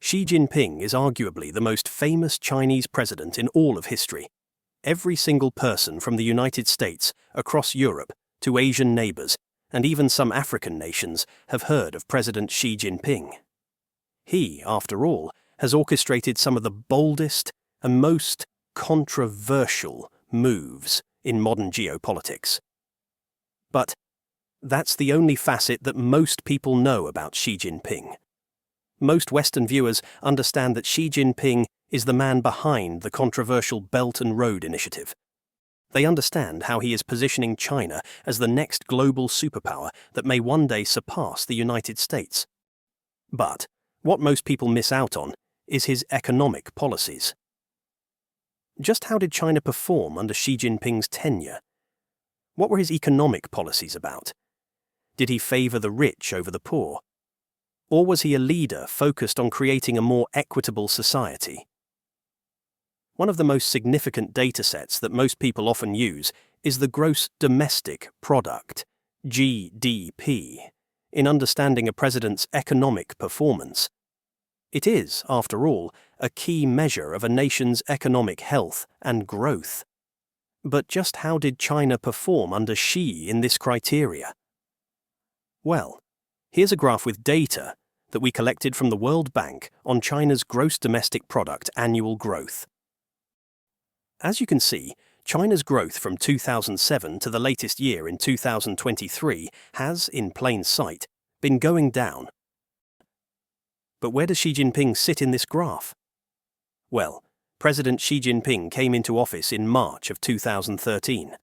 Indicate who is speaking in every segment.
Speaker 1: Xi Jinping is arguably the most famous Chinese president in all of history. Every single person from the United States, across Europe, to Asian neighbors, and even some African nations have heard of President Xi Jinping. He, after all, has orchestrated some of the boldest and most controversial moves in modern geopolitics. But that's the only facet that most people know about Xi Jinping. Most Western viewers understand that Xi Jinping is the man behind the controversial Belt and Road Initiative. They understand how he is positioning China as the next global superpower that may one day surpass the United States. But what most people miss out on is his economic policies. Just how did China perform under Xi Jinping's tenure? What were his economic policies about? Did he favor the rich over the poor? Or was he a leader focused on creating a more equitable society? One of the most significant datasets that most people often use is the Gross Domestic Product, GDP, in understanding a president's economic performance. It is, after all, a key measure of a nation's economic health and growth. But just how did China perform under Xi in this criteria? Well, here's a graph with data that we collected from the World Bank on China's gross domestic product annual growth. As you can see, China's growth from 2007 to the latest year in 2023 has, in plain sight, been going down. But where does Xi Jinping sit in this graph? Well, President Xi Jinping came into office in March of 2013.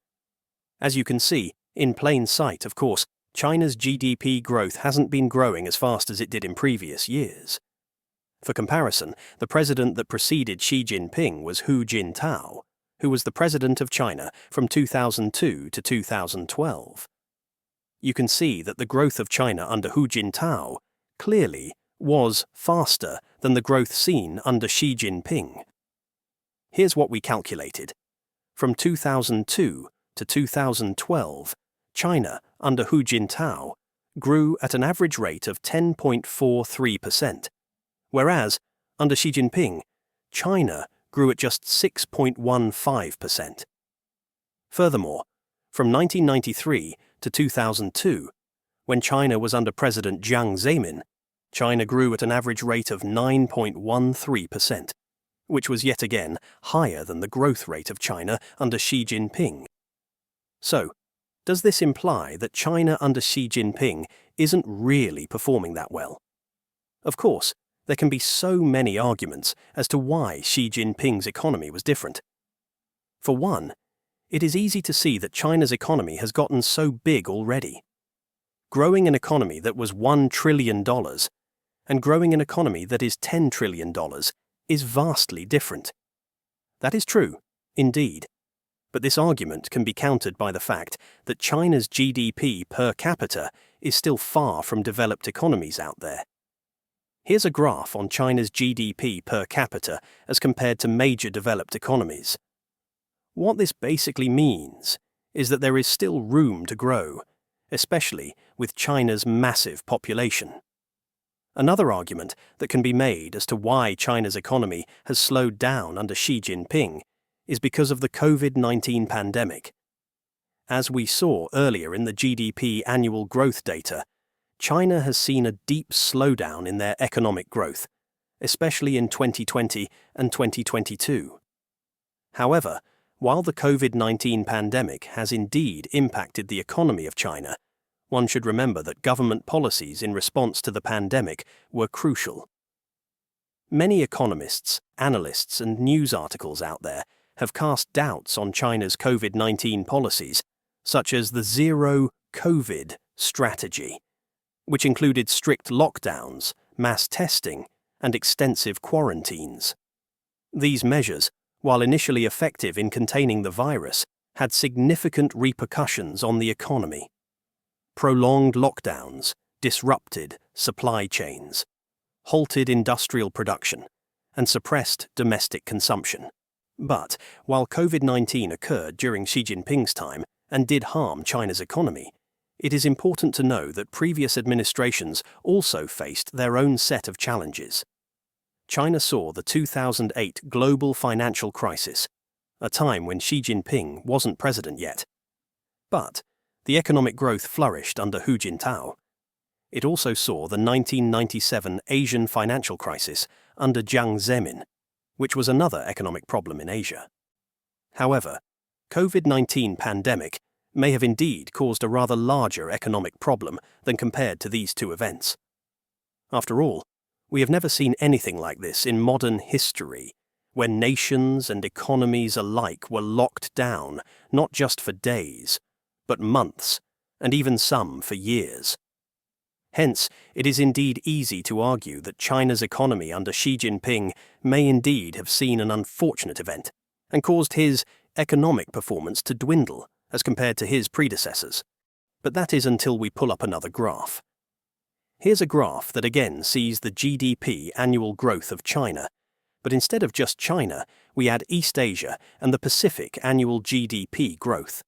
Speaker 1: As you can see, in plain sight, of course, China's GDP growth hasn't been growing as fast as it did in previous years. For comparison, the president that preceded Xi Jinping was Hu Jintao, who was the president of China from 2002 to 2012. You can see that the growth of China under Hu Jintao clearly was faster than the growth seen under Xi Jinping. Here's what we calculated. From 2002 to 2012, China, under Hu Jintao, grew at an average rate of 10.43%, whereas, under Xi Jinping, China grew at just 6.15%. Furthermore, from 1993 to 2002, when China was under President Jiang Zemin, China grew at an average rate of 9.13%, which was yet again higher than the growth rate of China under Xi Jinping. So, does this imply that China under Xi Jinping isn't really performing that well? Of course, there can be so many arguments as to why Xi Jinping's economy was different. For one, it is easy to see that China's economy has gotten so big already. Growing an economy that was $1 trillion and growing an economy that is $10 trillion is vastly different. That is true, indeed. But this argument can be countered by the fact that China's GDP per capita is still far from developed economies out there. Here's a graph on China's GDP per capita as compared to major developed economies. What this basically means is that there is still room to grow, especially with China's massive population. Another argument that can be made as to why China's economy has slowed down under Xi Jinping is because of the COVID-19 pandemic. As we saw earlier in the GDP annual growth data, China has seen a deep slowdown in their economic growth, especially in 2020 and 2022. However, while the COVID-19 pandemic has indeed impacted the economy of China, one should remember that government policies in response to the pandemic were crucial. Many economists, analysts, and news articles out there have cast doubts on China's COVID-19 policies, such as the Zero COVID strategy, which included strict lockdowns, mass testing, and extensive quarantines. These measures, while initially effective in containing the virus, had significant repercussions on the economy. Prolonged lockdowns disrupted supply chains, halted industrial production, and suppressed domestic consumption. But while COVID-19 occurred during Xi Jinping's time and did harm China's economy, it is important to know that previous administrations also faced their own set of challenges. China saw the 2008 global financial crisis, a time when Xi Jinping wasn't president yet. But the economic growth flourished under Hu Jintao. It also saw the 1997 Asian financial crisis under Jiang Zemin, which was another economic problem in Asia. However, COVID-19 pandemic may have indeed caused a rather larger economic problem than compared to these two events. After all, we have never seen anything like this in modern history, when nations and economies alike were locked down, not just for days, but months, and even some for years. Hence, it is indeed easy to argue that China's economy under Xi Jinping may indeed have seen an unfortunate event and caused his economic performance to dwindle as compared to his predecessors. But that is until we pull up another graph. Here's a graph that again sees the GDP annual growth of China, but instead of just China, we add East Asia and the Pacific annual GDP growth.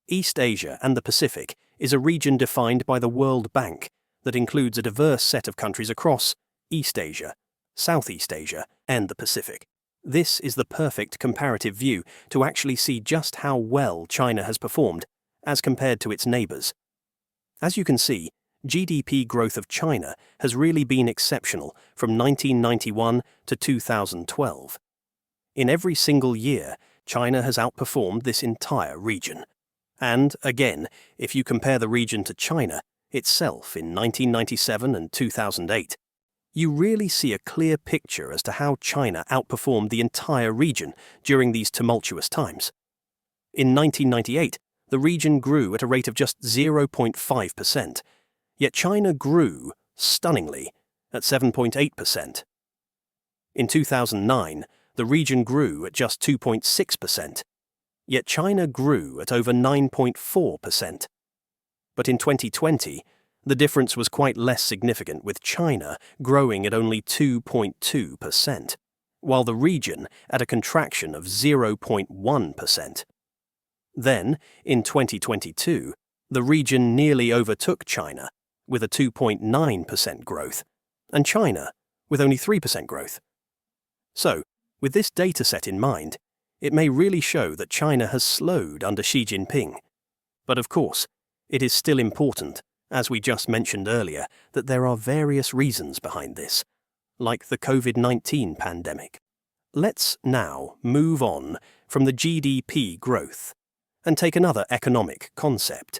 Speaker 1: East Asia and the Pacific is a region defined by the World Bank that includes a diverse set of countries across East Asia, Southeast Asia, and the Pacific. This is the perfect comparative view to actually see just how well China has performed as compared to its neighbors. As you can see, GDP growth of China has really been exceptional from 1991 to 2012. In every single year, China has outperformed this entire region. And, again, if you compare the region to China itself in 1997 and 2008, you really see a clear picture as to how China outperformed the entire region during these tumultuous times. In 1998, the region grew at a rate of just 0.5%, yet China grew, stunningly, at 7.8%. In 2009, the region grew at just 2.6%, yet China grew at over 9.4%. But in 2020, the difference was quite less significant, with China growing at only 2.2%, while the region at a contraction of 0.1%. Then, in 2022, the region nearly overtook China, with a 2.9% growth, and China with only 3% growth. So, with this data set in mind, it may really show that China has slowed under Xi Jinping. But of course, it is still important, as we just mentioned earlier, that there are various reasons behind this, like the COVID-19 pandemic. Let's now move on from the GDP growth and take another economic concept.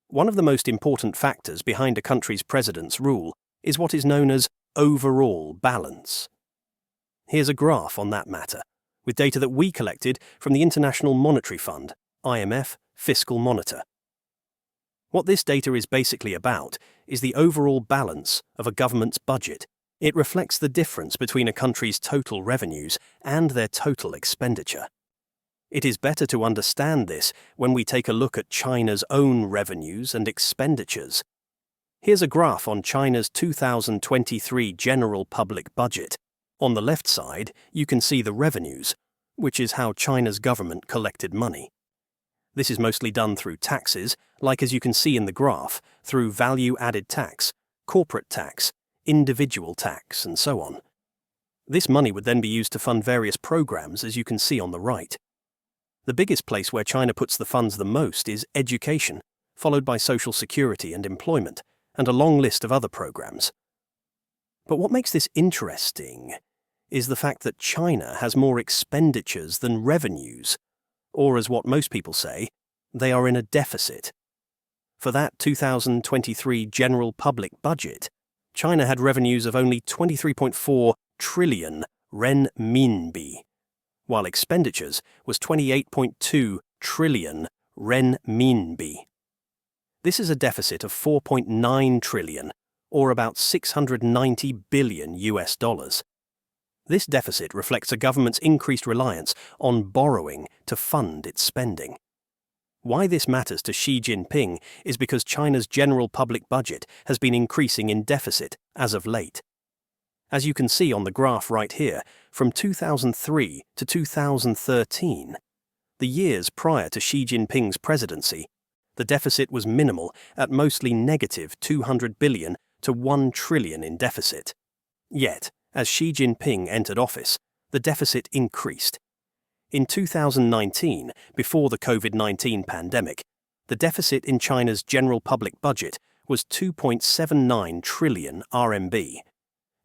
Speaker 1: One of the most important factors behind a country's president's rule is what is known as overall balance. Here's a graph on that matter, with data that we collected from the International Monetary Fund, IMF, Fiscal Monitor. What this data is basically about is the overall balance of a government's budget. It reflects the difference between a country's total revenues and their total expenditure. It is better to understand this when we take a look at China's own revenues and expenditures. Here's a graph on China's 2023 general public budget. On the left side, you can see the revenues, which is how China's government collected money. This is mostly done through taxes, like as you can see in the graph, through value-added tax, corporate tax, individual tax, and so on. This money would then be used to fund various programs, as you can see on the right. The biggest place where China puts the funds the most is education, followed by social security and employment, and a long list of other programs. But what makes this interesting is the fact that China has more expenditures than revenues, or as what most people say, they are in a deficit. For that 2023 general public budget, China had revenues of only 23.4 trillion renminbi, while expenditures was 28.2 trillion renminbi. This is a deficit of 4.9 trillion, or about 690 billion US dollars. This deficit reflects a government's increased reliance on borrowing to fund its spending. Why this matters to Xi Jinping is because China's general public budget has been increasing in deficit as of late. As you can see on the graph right here, from 2003 to 2013, the years prior to Xi Jinping's presidency, the deficit was minimal at mostly negative 200 billion to 1 trillion in deficit. Yet, As Xi Jinping entered office, the deficit increased. In 2019, before the COVID-19 pandemic, the deficit in China's general public budget was 2.79 trillion RMB.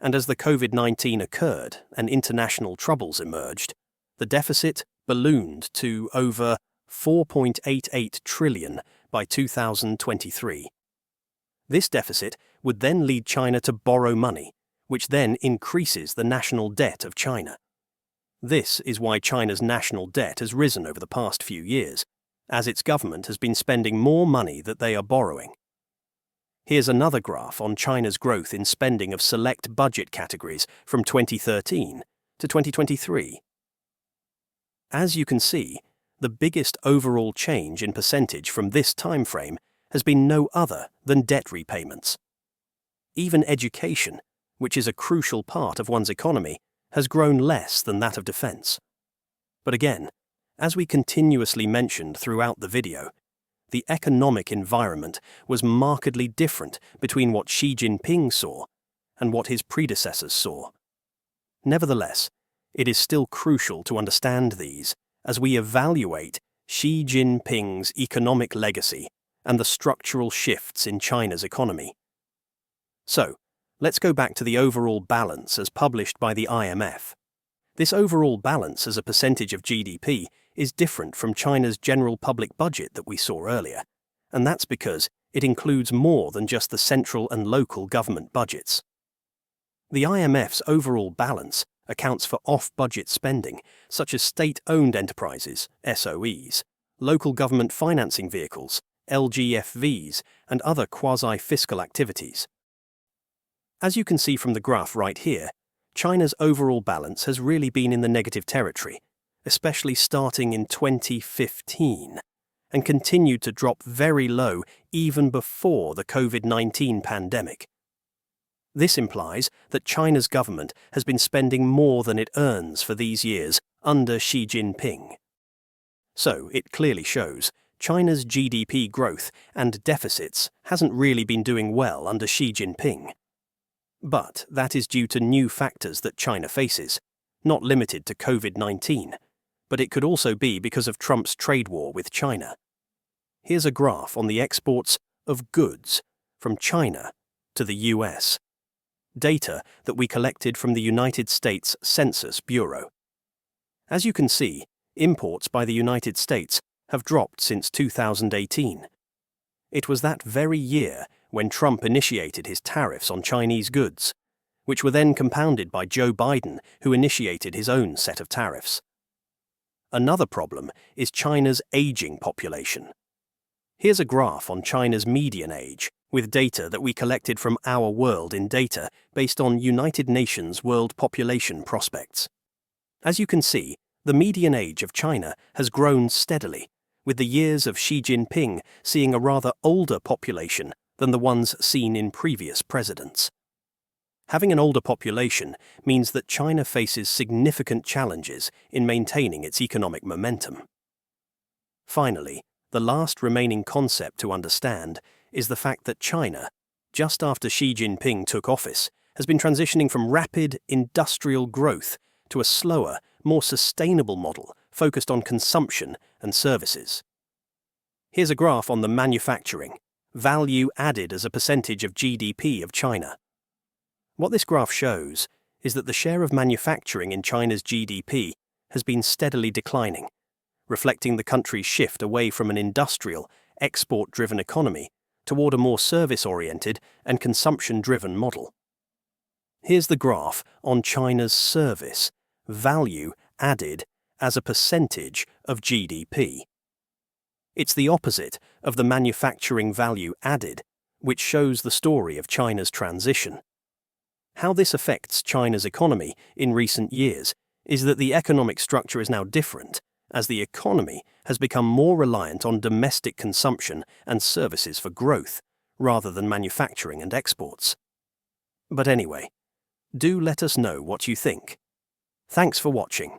Speaker 1: And as the COVID-19 occurred and international troubles emerged, the deficit ballooned to over 4.88 trillion by 2023. This deficit would then lead China to borrow money, which then increases the national debt of China. This is why China's national debt has risen over the past few years, as its government has been spending more money that they are borrowing. Here's another graph on China's growth in spending of select budget categories from 2013 to 2023. As you can see, the biggest overall change in percentage from this time frame has been no other than debt repayments. Even education, which is a crucial part of one's economy, has grown less than that of defense. But again, as we continuously mentioned throughout the video, the economic environment was markedly different between what Xi Jinping saw and what his predecessors saw. Nevertheless, it is still crucial to understand these as we evaluate Xi Jinping's economic legacy and the structural shifts in China's economy. So, let's go back to the overall balance as published by the IMF. This overall balance as a percentage of GDP is different from China's general public budget that we saw earlier, and that's because it includes more than just the central and local government budgets. The IMF's overall balance accounts for off-budget spending, such as state-owned enterprises, SOEs, local government financing vehicles, LGFVs, and other quasi-fiscal activities. As you can see from the graph right here, China's overall balance has really been in the negative territory, especially starting in 2015, and continued to drop very low even before the COVID-19 pandemic. This implies that China's government has been spending more than it earns for these years under Xi Jinping. So it clearly shows China's GDP growth and deficits hasn't really been doing well under Xi Jinping. But that is due to new factors that China faces, not limited to COVID-19, but it could also be because of Trump's trade war with China. Here's a graph on the exports of goods from China to the US, data that we collected from the United States Census Bureau. As you can see, imports by the United States have dropped since 2018. It was that very year when Trump initiated his tariffs on Chinese goods, which were then compounded by Joe Biden, who initiated his own set of tariffs. Another problem is China's aging population. Here's a graph on China's median age, with data that we collected from Our World in Data based on United Nations World Population Prospects. As you can see, the median age of China has grown steadily, with the years of Xi Jinping seeing a rather older population than the ones seen in previous presidents. Having an older population means that China faces significant challenges in maintaining its economic momentum. Finally, the last remaining concept to understand is the fact that China, just after Xi Jinping took office, has been transitioning from rapid industrial growth to a slower, more sustainable model focused on consumption and services. Here's a graph on the manufacturing, value added as a percentage of GDP of China. What this graph shows is that the share of manufacturing in China's GDP has been steadily declining, reflecting the country's shift away from an industrial, export-driven economy toward a more service-oriented and consumption-driven model. Here's the graph on China's service, value added as a percentage of GDP. It's the opposite of the manufacturing value added, which shows the story of China's transition. How this affects China's economy in recent years is that the economic structure is now different, as the economy has become more reliant on domestic consumption and services for growth, rather than manufacturing and exports. But anyway, do let us know what you think. Thanks for watching.